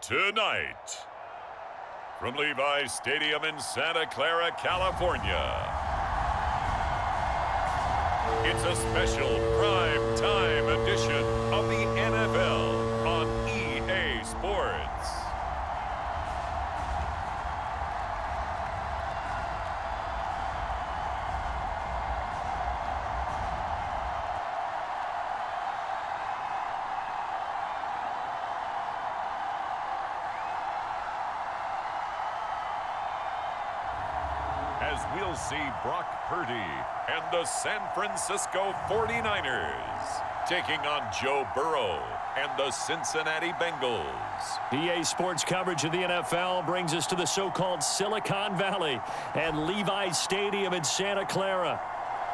Tonight, from Levi's Stadium in Santa Clara, California, it's a special prime time edition of the NFL on EA Sports. As we'll see Brock Purdy and the San Francisco 49ers taking on Joe Burrow and the Cincinnati Bengals. EA Sports coverage of the NFL brings us to the so-called Silicon Valley and Levi's Stadium in Santa Clara.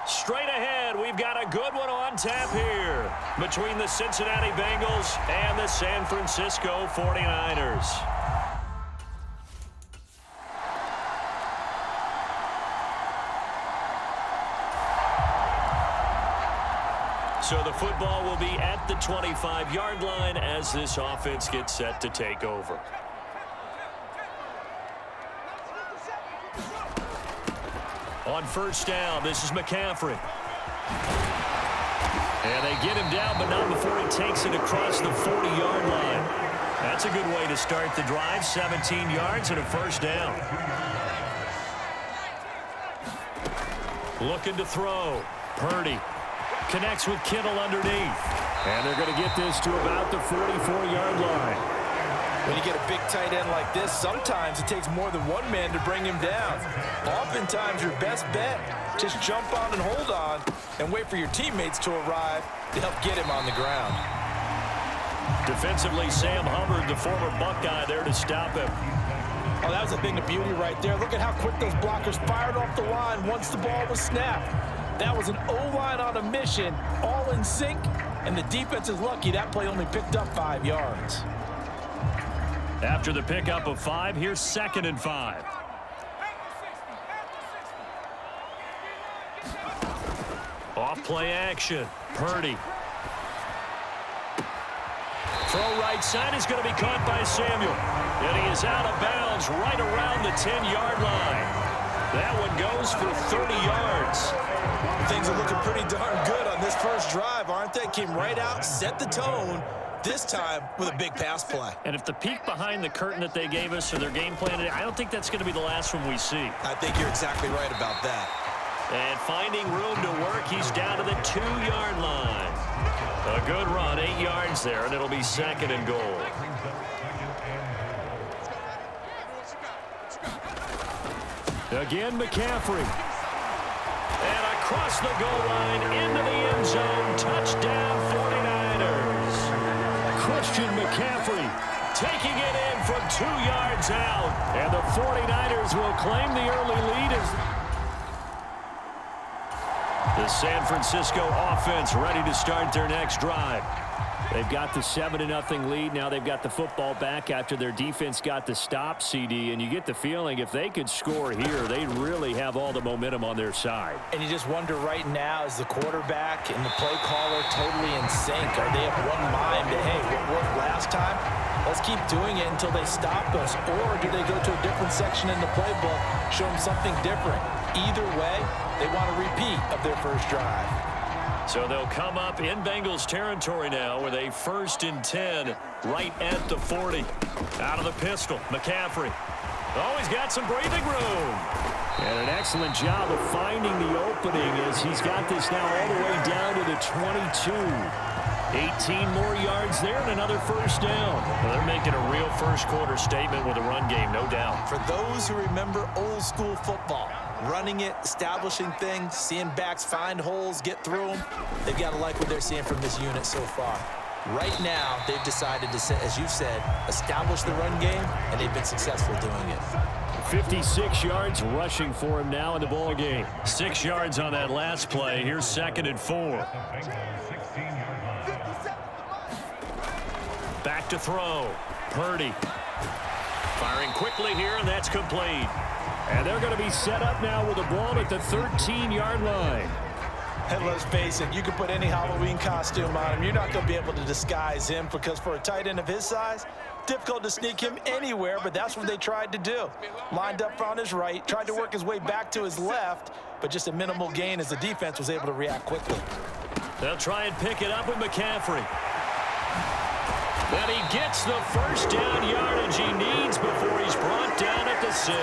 Straight ahead, we've got a good one on tap here between the Cincinnati Bengals and the San Francisco 49ers. So the football will be at the 25-yard line as this offense gets set to take over. On first down, this is McCaffrey. And they get him down, but not before he takes it across the 40-yard line. That's a good way to start the drive, 17 yards and a first down. Looking to throw. Purdy connects with Kittle underneath. And they're going to get this to about the 44-yard line. When you get a big tight end like this, sometimes it takes more than one man to bring him down. Oftentimes, your best bet, just jump on and hold on and wait for your teammates to arrive to help get him on the ground. Defensively, Sam Hubbard, the former Buckeye, there to stop him. Oh, that was a thing of beauty right there. Look at how quick those blockers fired off the line once the ball was snapped. That was an O-line on a mission, all in sync, and the defense is lucky that play only picked up 5 yards. After the pickup of 5, here's 2nd and 5. Off play action. Purdy. Throw right side is going to be caught by Samuel. And he is out of bounds right around the 10-yard line. That one goes for 30 yards. Things are looking pretty darn good on this first drive, aren't they? Came right out, set the tone, this time with a big pass play. And if the peek behind the curtain that they gave us or their game plan, I don't think that's going to be the last one we see. I think you're exactly right about that. And finding room to work, he's down to the 2-yard line. A good run, 8 yards there, and it'll be 2nd and goal. Again, McCaffrey. And across the goal line, into the end zone, touchdown 49ers. Christian McCaffrey taking it in from 2 yards out. And the 49ers will claim the early lead as the San Francisco offense ready to start their next drive. They've got the 7-0 lead. Now they've got the football back after their defense got the stop, CD. And you get the feeling if they could score here, they'd really have all the momentum on their side. And you just wonder right now, is the quarterback and the play caller totally in sync? Are they of one mind that, hey, what worked last time? Let's keep doing it until they stop us. Or do they go to a different section in the playbook, show them something different? Either way, they want a repeat of their first drive. So they'll come up in Bengals territory now with a 1st and 10 right at the 40. Out of the pistol, McCaffrey. Oh, he's got some breathing room. And an excellent job of finding the opening as he's got this now all the way down to the 22. 18 more yards there and another first down. Well, they're making a real first quarter statement with a run game, no doubt. For those who remember old school football, running it, establishing things, seeing backs find holes, get through them, they've got to like what they're seeing from this unit so far. Right now, they've decided to, as you said, establish the run game, and they've been successful doing it. 56 yards rushing for him now in the ball game. 6 yards on that last play. Here's 2nd and 4. Back to throw. Purdy. Firing quickly here, and that's complete. And they're going to be set up now with the ball at the 13-yard line. And let's face it, you can put any Halloween costume on him. You're not going to be able to disguise him because for a tight end of his size, difficult to sneak him anywhere, but that's what they tried to do. Lined up on his right, tried to work his way back to his left, but just a minimal gain as the defense was able to react quickly. They'll try and pick it up with McCaffrey. And he gets the first down yardage he needs before he's brought down at the 6.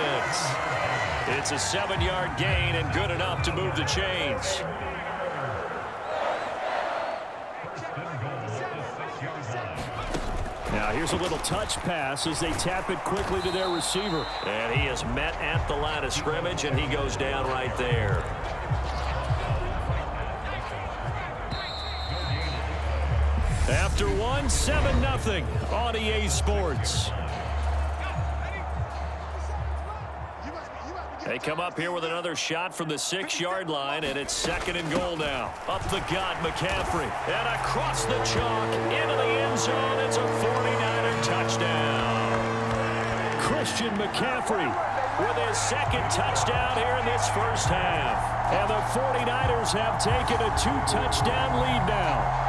It's a 7-yard gain and good enough to move the chains. Now here's a little touch pass as they tap it quickly to their receiver. And he is met at the line of scrimmage, and he goes down right there. After one, 7-0 on EA Sports. They come up here with another shot from the 6-yard line, and it's 2nd and goal now. Up the gut, McCaffrey. And across the chalk, into the end zone. It's a 49er touchdown. Christian McCaffrey with his 2nd touchdown here in this first half. And the 49ers have taken a 2-touchdown lead now.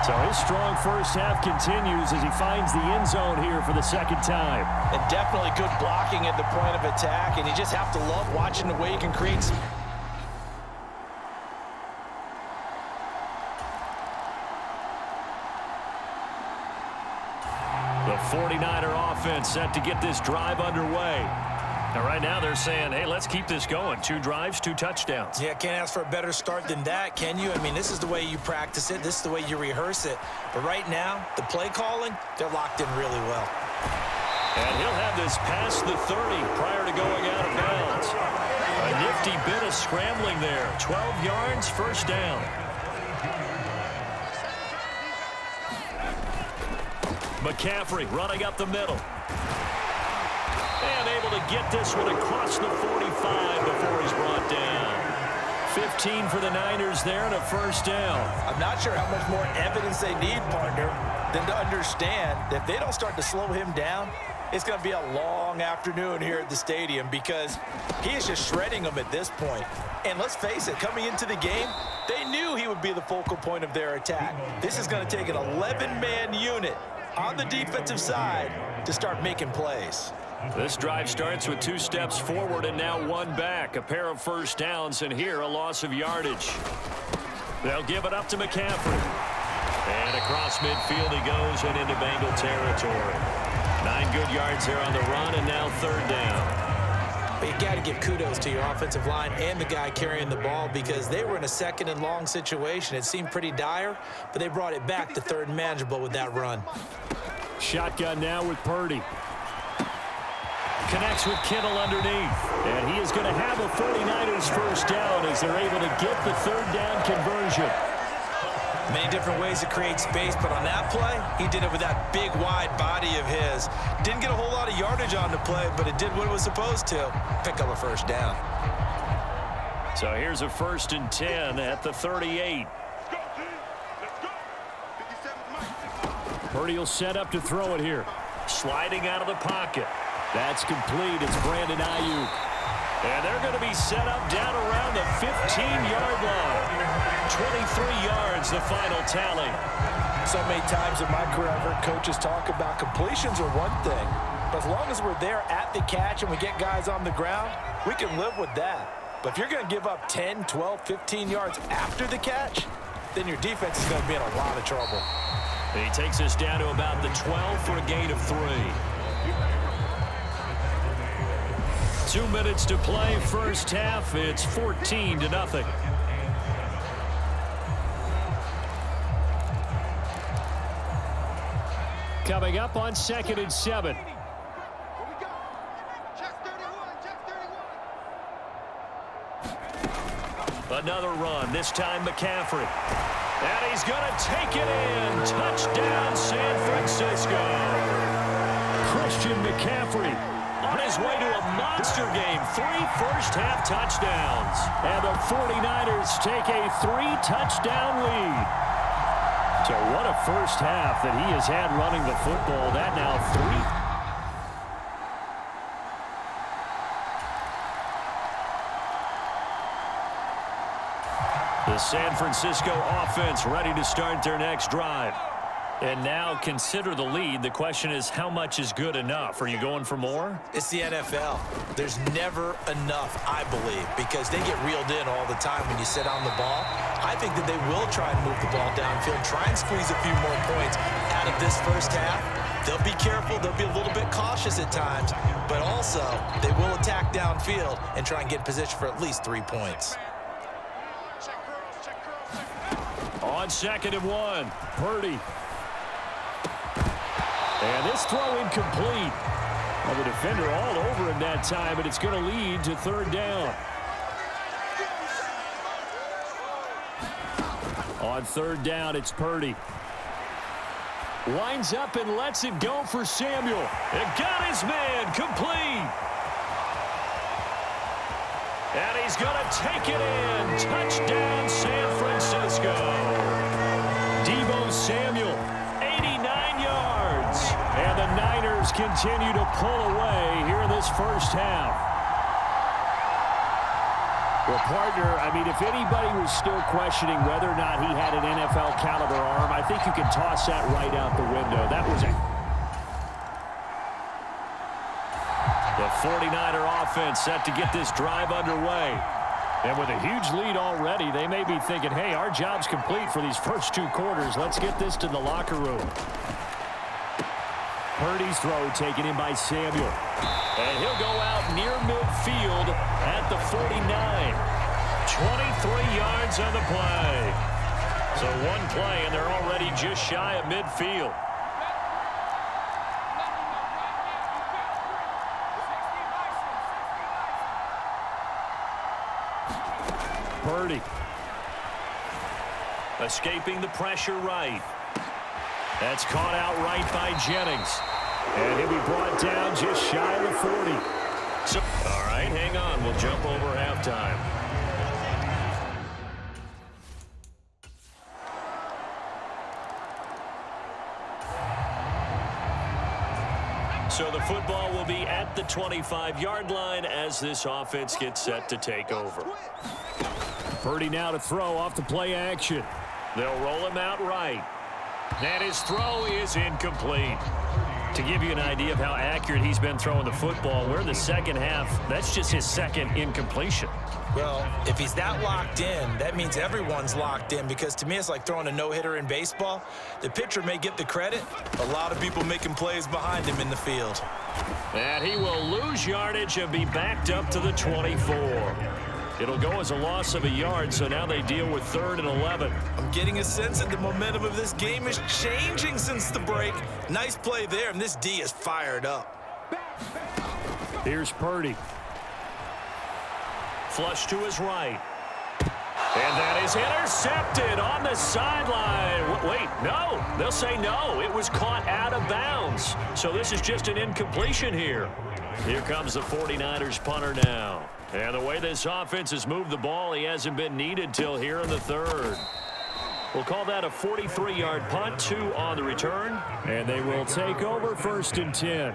So his strong first half continues as he finds the end zone here for the 2nd time. And definitely good blocking at the point of attack, and you just have to love watching the way he can create some. The 49er offense set to get this drive underway. Now, right now they're saying, hey, let's keep this going. 2 drives, 2 touchdowns. Yeah, can't ask for a better start than that, can you? I mean, this is the way you practice it. This is the way you rehearse it. But right now, the play calling, they're locked in really well. And he'll have this past the 30 prior to going out of bounds. A nifty bit of scrambling there. 12 yards, first down. McCaffrey running up the middle. And able to get this one across the 45 before he's brought down. 15 for the Niners there and a first down. I'm not sure how much more evidence they need, partner, than to understand that if they don't start to slow him down, it's going to be a long afternoon here at the stadium because he is just shredding them at this point. And let's face it, coming into the game, they knew he would be the focal point of their attack. This is going to take an 11-man unit on the defensive side to start making plays. This drive starts with 2 steps forward and now 1 back. A pair of first downs, and here a loss of yardage. They'll give it up to McCaffrey. And across midfield he goes and into Bengal territory. 9 good yards there on the run, and now 3rd down. But you got to give kudos to your offensive line and the guy carrying the ball because they were in a 2nd and long situation. It seemed pretty dire, but they brought it back to 3rd and manageable with that run. Shotgun now with Purdy. Connects with Kittle underneath. And he is going to have a 49ers first down as they're able to get the 3rd down conversion. Many different ways to create space, but on that play, he did it with that big, wide body of his. Didn't get a whole lot of yardage on the play, but it did what it was supposed to. Pick up a first down. So here's a 1st and 10 at the 38. Purdy will set up to throw it here. Sliding out of the pocket. That's complete. It's Brandon Ayuk. And they're going to be set up down around the 15-yard line. 23 yards, the final tally. So many times in my career, I've heard coaches talk about completions are one thing. But as long as we're there at the catch and we get guys on the ground, we can live with that. But if you're going to give up 10, 12, 15 yards after the catch, then your defense is going to be in a lot of trouble. And he takes us down to about the 12 for a gain of 3. 2 minutes to play, first half. It's 14-0. Coming up on 2nd and 7. Another run, this time McCaffrey. And he's going to take it in. Touchdown, San Francisco. Christian McCaffrey on his way to a monster game. 3 first-half touchdowns. And the 49ers take a 3-touchdown lead. So what a first half that he has had running the football. That now 3. The San Francisco offense ready to start their next drive. And now consider the lead. The question is, how much is good enough? Are you going for more? It's the NFL. There's never enough, I believe, because they get reeled in all the time when you sit on the ball. I think that they will try and move the ball downfield, try and squeeze a few more points out of this first half. They'll be careful. They'll be a little bit cautious at times, but also they will attack downfield and try and get in position for at least 3 points. On 2nd and 1, Purdy. And this throw incomplete. Well, the defender all over him that time, but it's going to lead to 3rd down. On 3rd down, it's Purdy. Winds up and lets it go for Samuel. It got his man complete. And he's going to take it in. Touchdown, San Francisco. Deebo Samuel, 89 yards. And the Niners continue to pull away here in this first half. Well, partner, I mean, if anybody was still questioning whether or not he had an NFL caliber arm, I think you can toss that right out the window. That was it. The 49er offense set to get this drive underway. And with a huge lead already, they may be thinking, hey, our job's complete for these first 2 quarters. Let's get this to the locker room. Purdy's throw taken in by Samuel. And he'll go out near midfield at the 49. 23 yards on the play. So 1 play, and they're already just shy of midfield. Purdy. Escaping the pressure right. That's caught out right by Jennings. And he'll be brought down just shy of the 40. So, all right, hang on. We'll jump over halftime. So the football will be at the 25-yard line as this offense gets set to take over. Purdy now to throw off the play action. They'll roll him out right. And his throw is incomplete. To give you an idea of how accurate he's been throwing the football, we're in the second half. That's just his 2nd incompletion. Well, if he's that locked in, that means everyone's locked in, because to me it's like throwing a no-hitter in baseball. The pitcher may get the credit. A lot of people making plays behind him in the field. And he will lose yardage and be backed up to the 24. It'll go as a loss of a yard, so now they deal with 3rd and 11. I'm getting a sense that the momentum of this game is changing since the break. Nice play there, and this D is fired up. Here's Purdy. Flush to his right. And that is intercepted on the sideline. Wait, no. They'll say no. It was caught out of bounds. So this is just an incompletion here. Here comes the 49ers punter now. And the way this offense has moved the ball, he hasn't been needed till here in the 3rd. We'll call that a 43-yard punt, 2 on the return. And they will take over 1st and 10.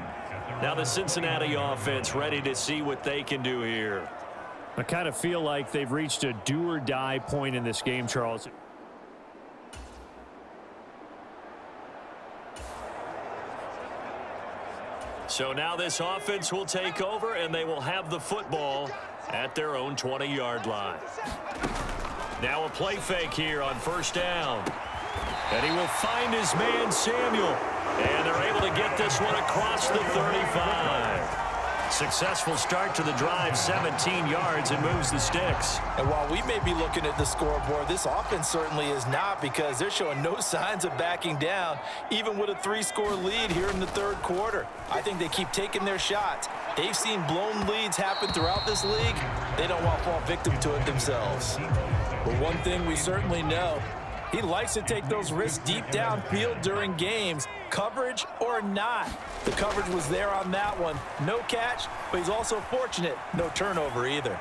Now the Cincinnati offense ready to see what they can do here. I kind of feel like they've reached a do-or-die point in this game, Charles. So now this offense will take over, and they will have the football at their own 20-yard line. Now a play fake here on 1st down. And he will find his man, Samuel. And they're able to get this one across the 35. Successful start to the drive, 17 yards, and moves the sticks. And while we may be looking at the scoreboard, this offense certainly is not, because they're showing no signs of backing down, even with a 3-score lead here in the 3rd quarter. I think they keep taking their shots. They've seen blown leads happen throughout this league. They don't want to fall victim to it themselves. But one thing we certainly know, He likes to take those risks deep downfield during games, coverage or not. The coverage was there on that one. No catch, but he's also fortunate. No turnover either.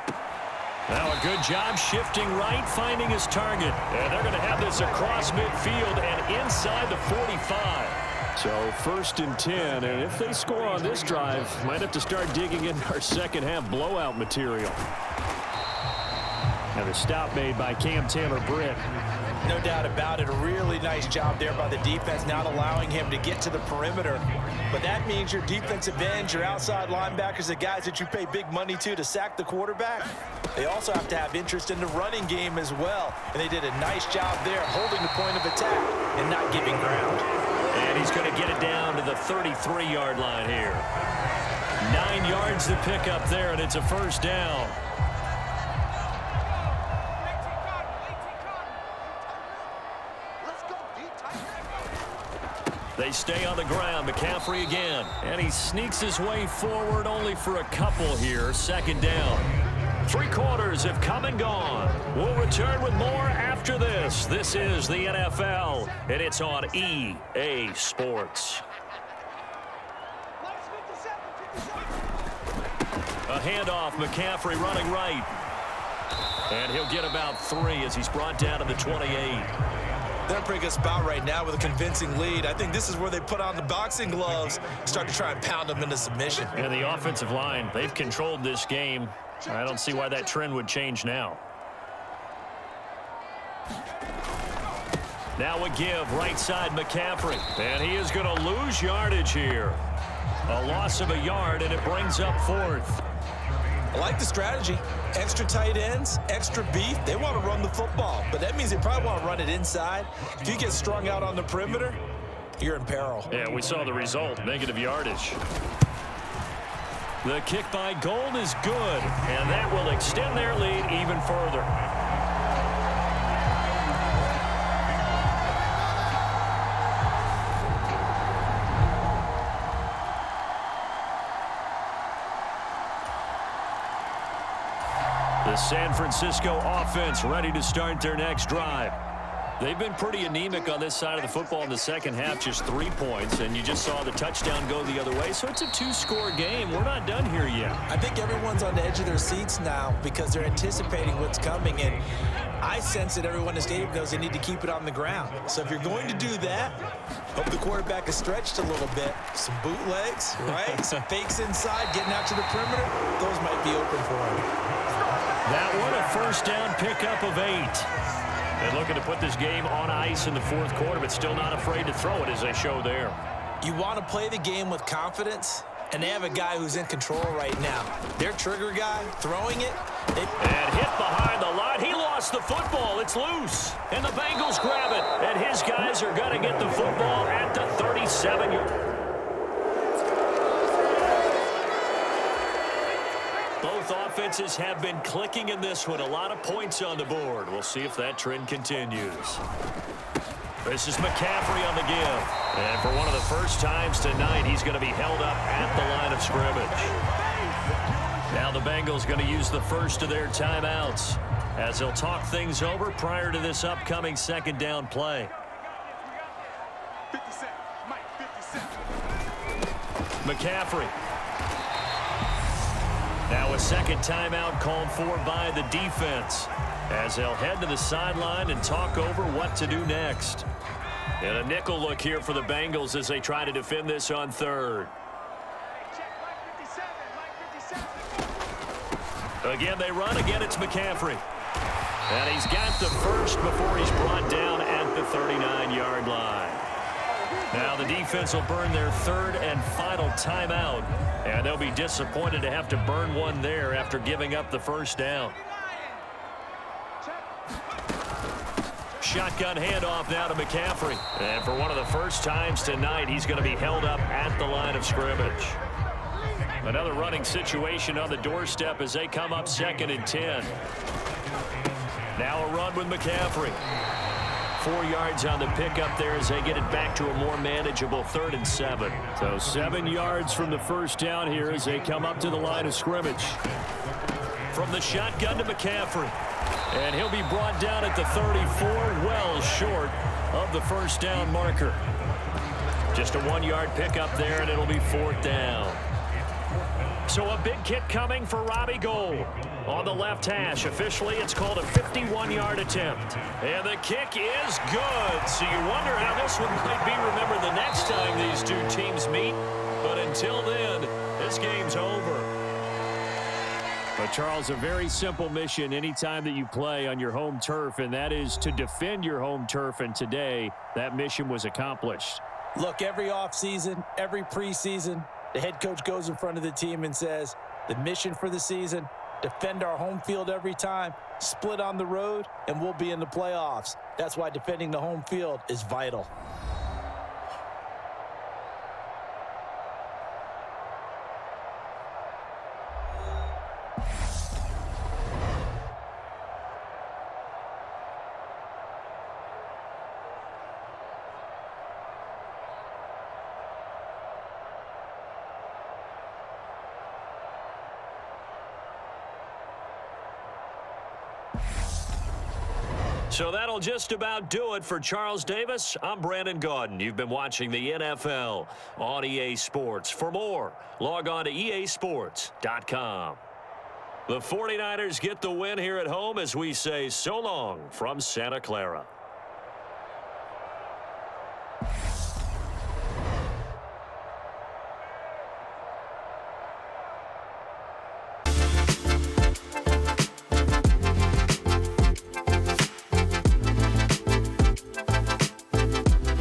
Now a good job shifting right, finding his target. And they're going to have this across midfield and inside the 45. So 1st and 10, and if they score on this drive, might have to start digging in our second half blowout material. And a stop made by Cam Taylor-Britt. No doubt about it. A really nice job there by the defense, not allowing him to get to the perimeter. But that means your defensive ends, your outside linebackers, the guys that you pay big money to sack the quarterback, they also have to have interest in the running game as well. And they did a nice job there holding the point of attack and not giving ground. And he's going to get it down to the 33-yard line here. 9 yards to pick up there, and it's a first down. They stay on the ground. McCaffrey again. And he sneaks his way forward only for a couple here. 2nd down. 3 quarters have come and gone. We'll return with more after this. This is the NFL, and it's on EA Sports. A handoff. McCaffrey running right. And he'll get about 3 as he's brought down to the 28. They're in a pretty good spot right now with a convincing lead. I think this is where they put on the boxing gloves, start to try and pound them into submission. And the offensive line, they've controlled this game. I don't see why that trend would change now. Now a give, right side McCaffrey. And he is going to lose yardage here. A loss of a yard, and it brings up 4th. I like the strategy. Extra tight ends, extra beef. They want to run the football, but that means they probably want to run it inside. If you get strung out on the perimeter, you're in peril. Yeah, we saw the result, negative yardage. The kick by Gold is good, and that will extend their lead even further. The San Francisco offense ready to start their next drive. They've been pretty anemic on this side of the football in the second half, just 3 points, and you just saw the touchdown go the other way. So it's a 2-score game. We're not done here yet. I think everyone's on the edge of their seats now because they're anticipating what's coming, and I sense that everyone in the stadium knows they need to keep it on the ground. So if you're going to do that, hope the quarterback is stretched a little bit. Some bootlegs, right? Some fakes inside, getting out to the perimeter. Those might be open for him. That one, a first down pickup of 8. And looking to put this game on ice in the 4th quarter, but still not afraid to throw it as they show there. You want to play the game with confidence, and they have a guy who's in control right now. Their trigger guy throwing it. And hit behind the line. He lost the football. It's loose. And the Bengals grab it. And his guys are going to get the football at the 37. Both offenses have been clicking in this one. A lot of points on the board. We'll see if that trend continues. This is McCaffrey on the give. And for one of the first times tonight, he's going to be held up at the line of scrimmage. Now the Bengals going to use the first of their timeouts as they'll talk things over prior to this upcoming 2nd down play. McCaffrey. Now a 2nd timeout called for by the defense as they'll head to the sideline and talk over what to do next. And a nickel look here for the Bengals as they try to defend this on 3rd. Again, they run. Again, it's McCaffrey. And he's got the first before he's brought down at the 39-yard line. Now the defense will burn their 3rd and final timeout. And they'll be disappointed to have to burn one there after giving up the first down. Shotgun handoff now to McCaffrey. And for one of the first times tonight, he's going to be held up at the line of scrimmage. Another running situation on the doorstep as they come up 2nd and 10. Now a run with McCaffrey. 4 yards on the pickup there as they get it back to a more manageable 3rd and 7. So 7 yards from the first down here as they come up to the line of scrimmage. From the shotgun to McCaffrey. And he'll be brought down at the 34, well short of the first down marker. Just a 1-yard pickup there, and it'll be 4th down. So a big kick coming for Robbie Gould. On the left hash, officially it's called a 51-yard attempt. And the kick is good. So you wonder how this one might be remembered the next time these two teams meet. But until then, this game's over. But, Charles, a very simple mission anytime that you play on your home turf, and that is to defend your home turf. And today, that mission was accomplished. Look, every offseason, every preseason, the head coach goes in front of the team and says, the mission for the season, defend our home field every time, split on the road, and we'll be in the playoffs. That's why defending the home field is vital. So that'll just about do it for Charles Davis. I'm Brandon Gaudin. You've been watching the NFL on EA Sports. For more, log on to easports.com. The 49ers get the win here at home as we say so long from Santa Clara.